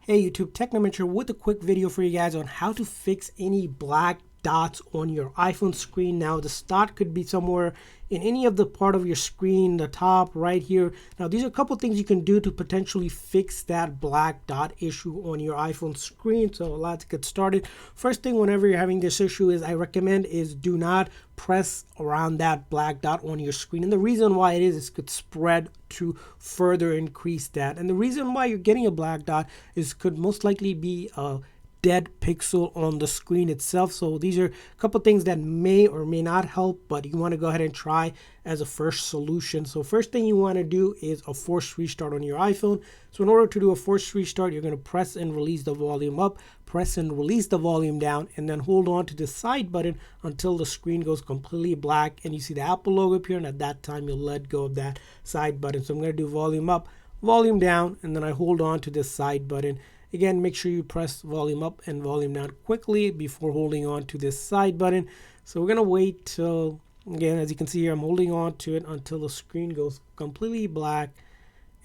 Hey YouTube, Technomentary here with a quick video for you guys on how to fix any black dots on your iPhone screen. Now this dot could be somewhere in any of the part of your screen, the top right here. Now these are a couple things you can do to potentially fix that black dot issue on your iPhone screen. So let's get started. First thing, whenever you're having this issue, is I recommend is do not press around that black dot on your screen. And the reason why it is could spread to further increase that. And the reason why you're getting a black dot is could most likely be a dead pixel on the screen itself. So these are a couple things that may or may not help, but you want to go ahead and try as a first solution. So first thing you want to do is a forced restart on your iPhone. So in order to do a forced restart, you're going to press and release the volume up, press and release the volume down, and then hold on to the side button until the screen goes completely black and you see the Apple logo appear, and at that time you'll let go of that side button. So I'm going to do volume up, volume down, and then I hold on to this side button. Again, make sure you press volume up and volume down quickly before holding on to this side button. So we're going to wait till, again, as you can see here, I'm holding on to it until the screen goes completely black.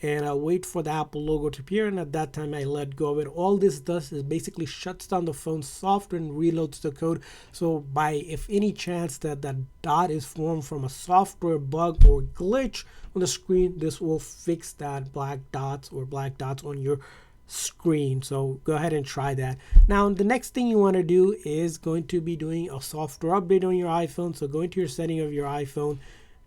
And I'll wait for the Apple logo to appear, and at that time I let go of it. All this does is basically shuts down the phone's software and reloads the code. So if any chance that that dot is formed from a software bug or glitch on the screen, this will fix that black dots or black dots on your screen. So go ahead and try that. Now the next thing you want to do is going to be doing a software update on your iPhone. So go into your setting of your iPhone,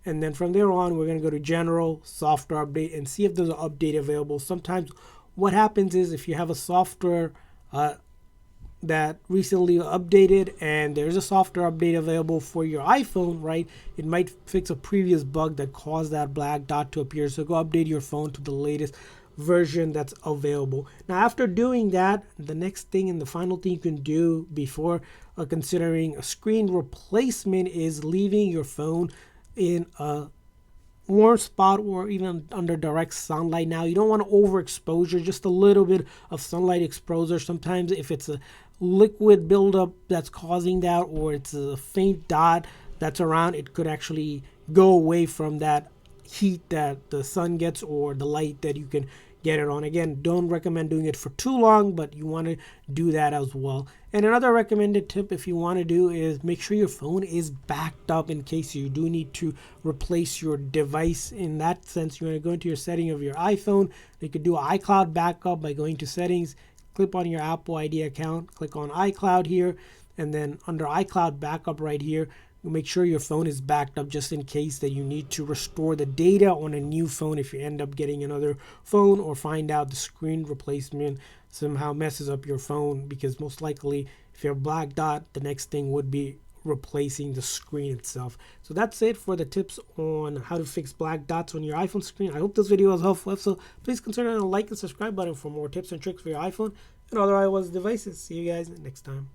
and then from there on we're going to go to general, software update, and see if there's an update available. Sometimes what happens is if you have a software that recently updated and there's a software update available for your iPhone, right, it might fix a previous bug that caused that black dot to appear. So go update your phone to the latest version that's available. Now after doing that, the next thing and the final thing you can do before considering a screen replacement is leaving your phone in a warm spot or even under direct sunlight. Now you don't want to overexposure, just a little bit of sunlight exposure. Sometimes if it's a liquid buildup that's causing that, or it's a faint dot that's around, it could actually go away from that heat that the sun gets or the light that you can get it on. Again, don't recommend doing it for too long, but you want to do that as well. And another recommended tip if you want to do is make sure your phone is backed up in case you do need to replace your device. In that sense, you want to go into your setting of your iPhone. You could do an iCloud backup by going to settings, click on your Apple ID account, click on iCloud here, and then under iCloud backup right here, make sure your phone is backed up just in case that you need to restore the data on a new phone if you end up getting another phone or find out the screen replacement somehow messes up your phone, because most likely if you have a black dot, the next thing would be replacing the screen itself. So that's it for the tips on how to fix black dots on your iPhone screen. I hope this video was helpful. So please consider the like and subscribe button for more tips and tricks for your iPhone and other iOS devices. See you guys next time.